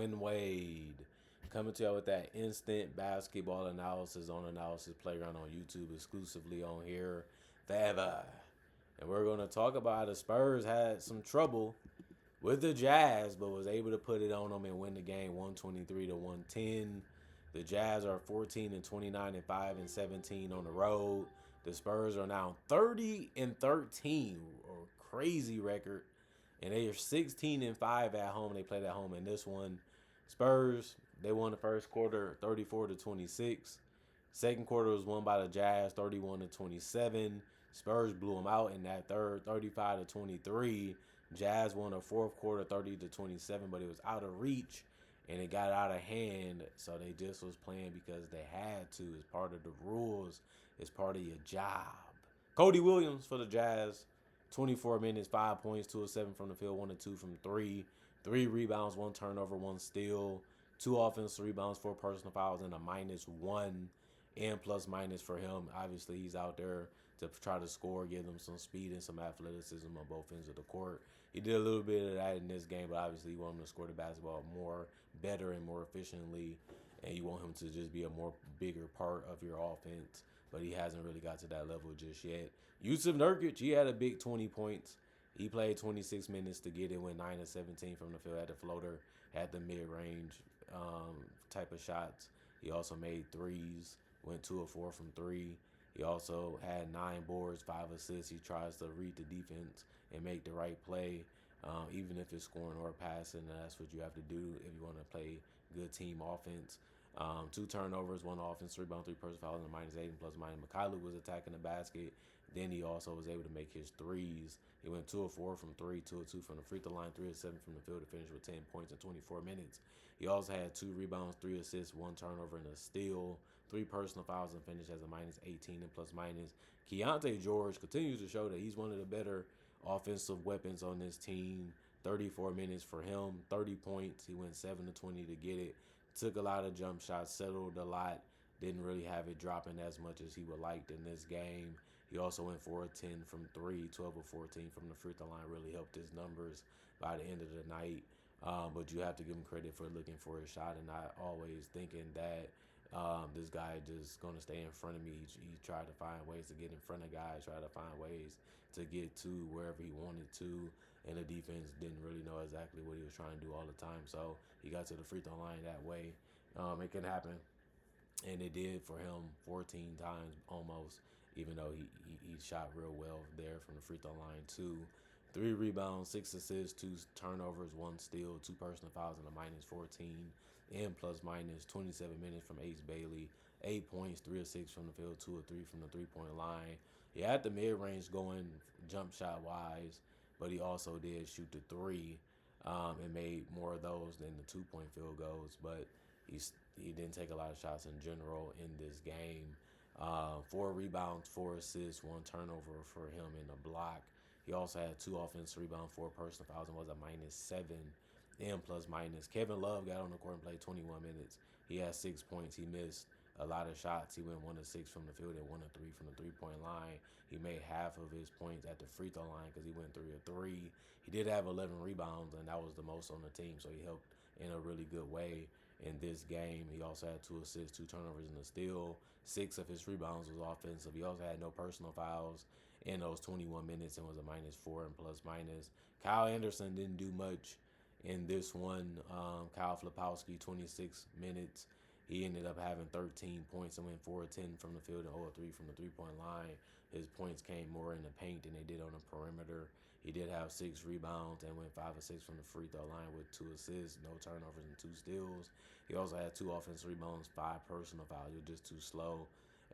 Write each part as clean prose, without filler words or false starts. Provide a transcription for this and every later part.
Dwayne Wade coming to you with that instant basketball analysis on Analysis Playground on YouTube, exclusively on here forever. And we're going to talk about how the Spurs had some trouble with the Jazz, but was able to put it on them and win the game 123 to 110. The Jazz are 14 and 29 and 5 and 17 on the road. The Spurs are now 30 and 13, a crazy record, and they are 16 and 5 at home. They played at home in this one. Spurs, they won the first quarter 34 to 26. Second quarter was won by the Jazz 31 to 27. Spurs blew them out in that third 35 to 23. Jazz won the fourth quarter 30 to 27, but it was out of reach and it got out of hand. So they just was playing because they had to. It's part of the rules. It's part of your job. Cody Williams for the Jazz, 24 minutes, 5 points, 2 of 7 from the field, 1 of 2 from 3. 3 rebounds, 1 turnover, 1 steal, 2 offensive rebounds, 4 personal fouls, and a -1 and plus minus for him. Obviously, he's out there to try to score, give them some speed and some athleticism on both ends of the court. He did a little bit of that in this game, but obviously you want him to score the basketball more, better, and more efficiently, and you want him to just be a more bigger part of your offense, but he hasn't really got to that level just yet. Yusuf Nurkic, he had a big 20 points. He played 26 minutes to get it, went 9 of 17 from the field, had the floater, had the mid-range type of shots. He also made threes, went 2 of 4 from 3. He also had 9 boards, 5 assists. He tries to read the defense and make the right play, even if it's scoring or passing. That's what you have to do if you want to play good team offense. 2 turnovers, 1 offense, rebound, 3 personal fouls, and a -8 and plus minus. Mikhailuk was attacking the basket. Then he also was able to make his threes. He went 2 of 4 from 3, 2 of 2 from the free throw line, 3 of 7 from the field to finish with 10 points in 24 minutes. He also had 2 rebounds, 3 assists, 1 turnover, and a steal. 3 personal fouls and finished as a -18 and plus minus. Keontae George continues to show that he's one of the better offensive weapons on this team. 34 minutes for him, 30 points. He went 7 of 20 to get it. Took a lot of jump shots, settled a lot. Didn't really have it dropping as much as he would like in this game. He also went 4 of 10 from 3, 12 of 14 from the free throw line. Really helped his numbers by the end of the night. But you have to give him credit for looking for his shot and not always thinking that this guy just going to stay in front of me. He tried to find ways to get in front of guys, tried to find ways to get to wherever he wanted to, and the defense didn't really know exactly what he was trying to do all the time. So he got to the free throw line that way. It can happen, and it did for him 14 times almost, even though he shot real well there from the free throw line too. 3 rebounds, 6 assists, 2 turnovers, 1 steal, 2 personal fouls, and a -14 and plus minus. 27 minutes from Ace Bailey, 8 points, 3 of 6 from the field, 2 of 3 from the 3-point line. He had the mid-range going jump shot wise, but he also did shoot the 3 and made more of those than the 2-point field goals. But he didn't take a lot of shots in general in this game. 4 rebounds, 4 assists, 1 turnover for him in the block. He also had 2 offensive rebounds, 4 personal fouls, and was a -7 and plus minus. Kevin Love got on the court and played 21 minutes. He had 6 points. He missed a lot of shots. He went 1 of 6 from the field and 1 of 3 from the 3-point line. He made half of his points at the free throw line because he went 3 of 3. He did have 11 rebounds, and that was the most on the team, so he helped in a really good way in this game. He also had 2 assists, 2 turnovers, and a steal. 6 of his rebounds was offensive. He also had no personal fouls in those 21 minutes and was a -4 and plus minus. Kyle Anderson didn't do much in this one. Kyle Flapowski, 26 minutes. He ended up having 13 points and went 4 of 10 from the field and 0 of 3 from the 3-point line. His points came more in the paint than they did on the perimeter. He did have 6 rebounds and went 5 of 6 from the free throw line with 2 assists, no turnovers, and 2 steals. He also had 2 offensive rebounds, 5 personal fouls. He was just too slow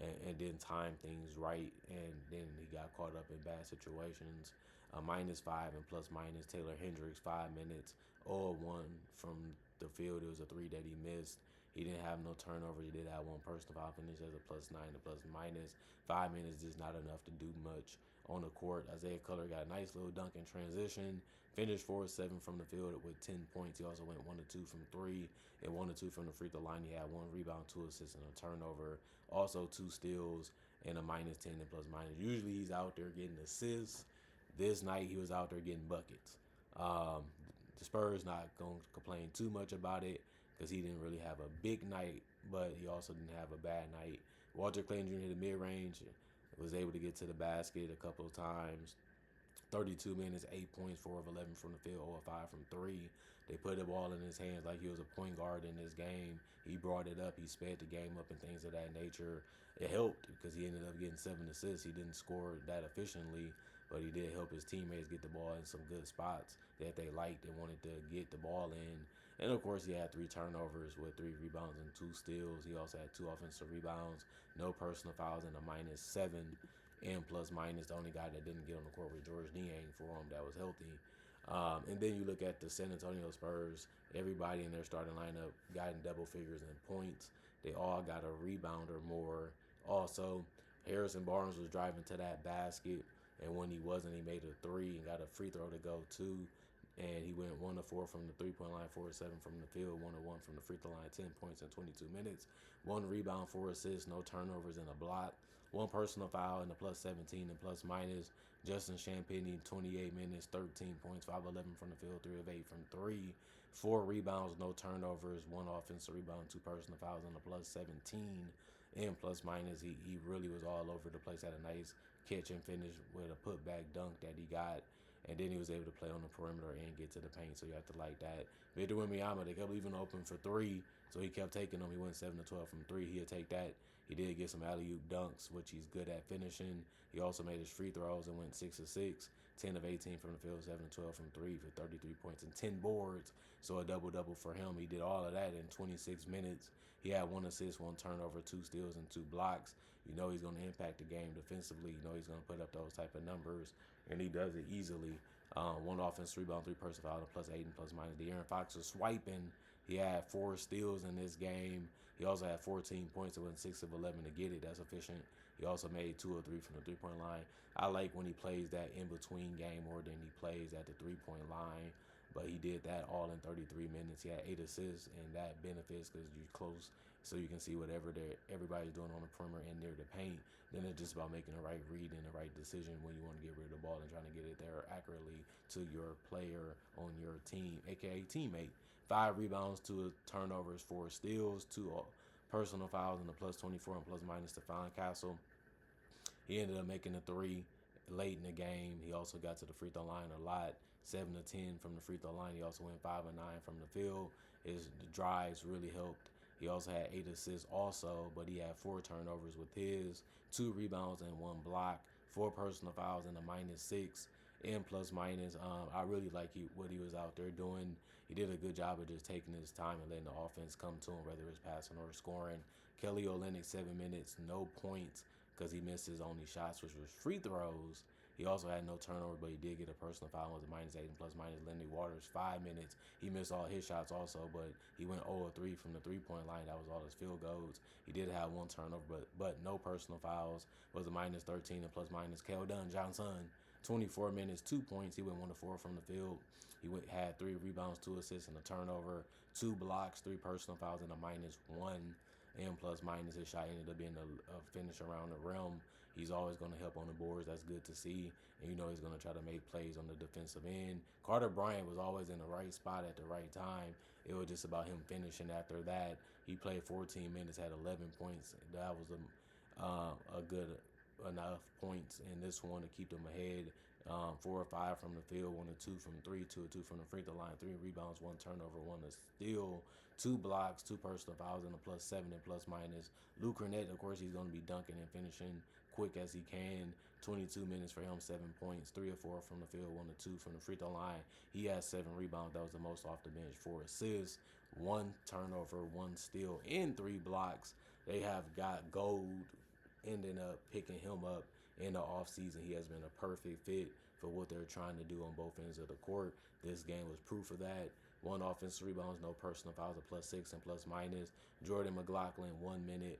and didn't time things right, and then he got caught up in bad situations. -5 and plus minus. Taylor Hendricks, 5 minutes, 0 of 1 from the field. It was a 3 that he missed. He didn't have no turnovers. He did have 1 personal foul, finish as a +9 and plus minus. 5 minutes is not enough to do much on the court. Isaiah Cutler got a nice little dunk in transition. Finished 4 of 7 from the field with 10 points. He also went 1 of 2 from 3 and 1 of 2 from the free throw line. He had 1 rebound, 2 assists, and a turnover. Also 2 steals and a -10 and plus minus. Usually he's out there getting assists. This night he was out there getting buckets. The The Spurs not going to complain too much about it because he didn't really have a big night, but he also didn't have a bad night. Walter Clayton Jr. hit the mid range, was able to get to the basket a couple of times. 32 minutes, 8 points, 4 of 11 from the field, 0 of 5 from 3. They put the ball in his hands like he was a point guard in this game. He brought it up. He sped the game up and things of that nature. It helped because he ended up getting 7 assists. He didn't score that efficiently, but he did help his teammates get the ball in some good spots that they liked and wanted to get the ball in. And of course, he had 3 turnovers with 3 rebounds and 2 steals. He also had 2 offensive rebounds, no personal fouls, and a -7 and plus minus. The only guy that didn't get on the court was George Niang for him that was healthy. And then you look at the San Antonio Spurs. Everybody in their starting lineup got in double figures in points. They all got a rebound or more. Also, Harrison Barnes was driving to that basket, and when he wasn't, he made a 3 and got a free throw to go too. And he went 1 of 4 from the 3-point line, 4 of 7 from the field, 1 of 1 from the free throw line, 10 points in 22 minutes, 1 rebound, 4 assists, no turnovers, and a block. 1 personal foul in the +17 and plus minus. Justin Champagnie, 28 minutes, 13 points, 5 of 11 from the field, 3 of 8 from 3. 4 rebounds, no turnovers, 1 offensive rebound, 2 personal fouls in the +17 and plus minus. He really was all over the place. Had a nice catch and finish with a putback dunk that he got. And then he was able to play on the perimeter and get to the paint, so you have to like that. Victor Wembanyama, they kept leaving open for 3, so he kept taking them. He went 7 of 12 from 3. He'll take that. He did get some alley-oop dunks, which he's good at finishing. He also made his free throws and went 6 of 6, 10 of 18 from the field, 7 of 12 from 3 for 33 points and 10 boards. So a double-double for him. He did all of that in 26 minutes. He had 1 assist, 1 turnover, 2 steals, and 2 blocks. You know he's going to impact the game defensively. You know he's going to put up those type of numbers, and he does it easily. 1 offense, rebound, 3 personal foul, +8 and plus minus. De'Aaron Fox was swiping. He had 4 steals in this game. He also had 14 points. It went 6 of 11 to get it. That's efficient. He also made 2 of 3 from the 3-point line. I like when he plays that in-between game more than he plays at the 3-point line. But he did that all in 33 minutes. He had 8 assists, and that benefits because you're close, so you can see whatever everybody's doing on the perimeter and near the paint. Then it's just about making the right read and the right decision when you want to get rid of the ball and trying to get it there accurately to your player on your team, aka teammate. 5 rebounds, 2 turnovers, 4 steals, 2 personal fouls, and a +24 and plus minus to Stephon Castle. He ended up making a 3 late in the game. He also got to the free throw line a lot, 7 of 10 from the free throw line. He also went 5 of 9 from the field. His drives really helped. He also had 8 assists also, but he had 4 turnovers with his, 2 rebounds and 1 block, 4 personal fouls and a -6 and plus minus. I really like what he was out there doing. He did a good job of just taking his time and letting the offense come to him, whether it's passing or scoring. Kelly Olynyk, 7 minutes, no points because he missed his only shots, which was free throws. He also had no turnover, but he did get a personal foul. It was a -8 and plus minus. Lenny Waters, 5 minutes. He missed all his shots also, but he went 0 of 3 from the 3-point line. That was all his field goals. He did have 1 turnover, but no personal fouls. It was a -13 and plus minus. Keldon Johnson, 24 minutes, 2 points. He went 1 of 4 from the field. He had 3 rebounds, 2 assists, and a turnover, 2 blocks, 3 personal fouls, and a -1 and plus minus. His shot ended up being a finish around the rim. He's always going to help on the boards. That's good to see. And you know he's going to try to make plays on the defensive end. Carter Bryant was always in the right spot at the right time. It was just about him finishing after that. He played 14 minutes, had 11 points. That was a good enough points in this one to keep them ahead. 4 or 5 from the field, 1 or 2 from 3, 2 or 2 from the free throw line, 3 rebounds, 1 turnover, 1 steal, 2 blocks, 2 personal fouls, and a +7 and plus minus. Luke Cornett, of course, he's going to be dunking and finishing quick as he can. 22 minutes for him, 7 points, 3 or 4 from the field, 1 or 2 from the free throw line. He has 7 rebounds. That was the most off the bench. 4 assists, 1 turnover, 1 steal, and 3 blocks. They have got gold ending up picking him up in the offseason. He has been a perfect fit for what they're trying to do on both ends of the court. This game was proof of that. 1 offensive rebounds, no personal fouls, a +6 and plus minus. Jordan McLaughlin, 1 minute.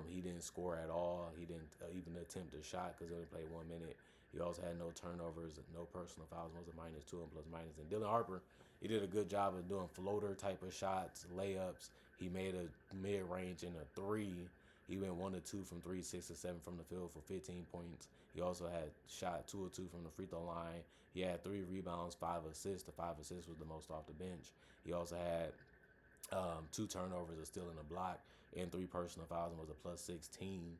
He didn't score at all. He didn't even attempt a shot because he only played 1 minute. He also had no turnovers, no personal fouls, was a -2 and plus minus. And Dylan Harper, he did a good job of doing floater type of shots, layups. He made a mid-range and a 3 He went 1 of 2 from 3, 6 of 7 from the field for 15 points. He also had shot 2 of 2 from the free throw line. He had 3 rebounds, 5 assists. The 5 assists was the most off the bench. He also had 2 turnovers, a steal and a block, and 3 personal fouls, and was a plus 16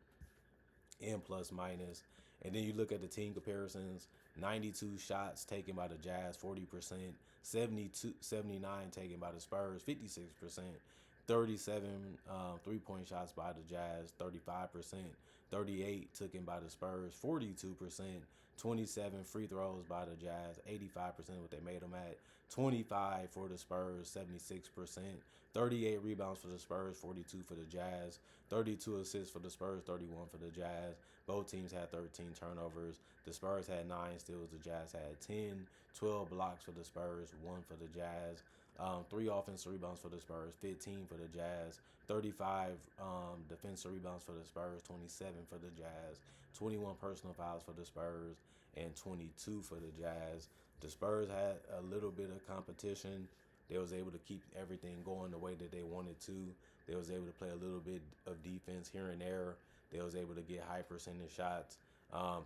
in plus minus. And then you look at the team comparisons: 92 shots taken by the Jazz, 40%; 79 taken by the Spurs, 56%; 37 3-point shots by the Jazz, 35%; 38 taken by the Spurs, 42%; 27 free throws by the Jazz, 85% what they made them at; 25 for the Spurs, 76%; 38 rebounds for the Spurs, 42 for the Jazz; 32 assists for the Spurs, 31 for the Jazz. Both teams had 13 turnovers. The Spurs had 9 steals, the Jazz had 10. 12 blocks for the Spurs, 1 for the Jazz. 3 offensive rebounds for the Spurs, 15 for the Jazz. 35 defensive rebounds for the Spurs, 27 for the Jazz. 21 personal fouls for the Spurs, and 22 for the Jazz. The Spurs had a little bit of competition. They was able to keep everything going the way that they wanted to. They was able to play a little bit of defense here and there. They was able to get high percentage shots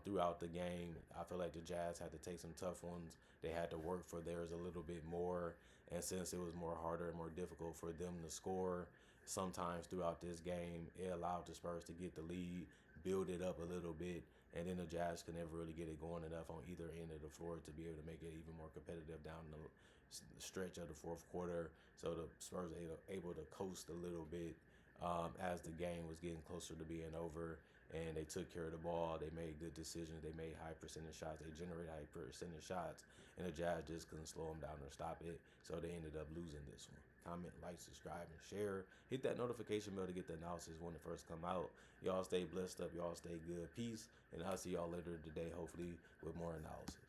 throughout the game. I feel like the Jazz had to take some tough ones. They had to work for theirs a little bit more. And since it was more harder and more difficult for them to score sometimes throughout this game, it allowed the Spurs to get the lead, build it up a little bit, and then the Jazz could never really get it going enough on either end of the floor to be able to make it even more competitive down the stretch of the fourth quarter. So the Spurs were able to coast a little bit as the game was getting closer to being over, and they took care of the ball. They made good decisions. They made high percentage shots. They generated high percentage shots, and the Jazz just couldn't slow them down or stop it. So they ended up losing this one. Comment, like, subscribe, and share. Hit that notification bell to get the analysis when it first come out. Y'all stay blessed up. Y'all stay good. Peace, and I'll see y'all later today, hopefully with more analysis.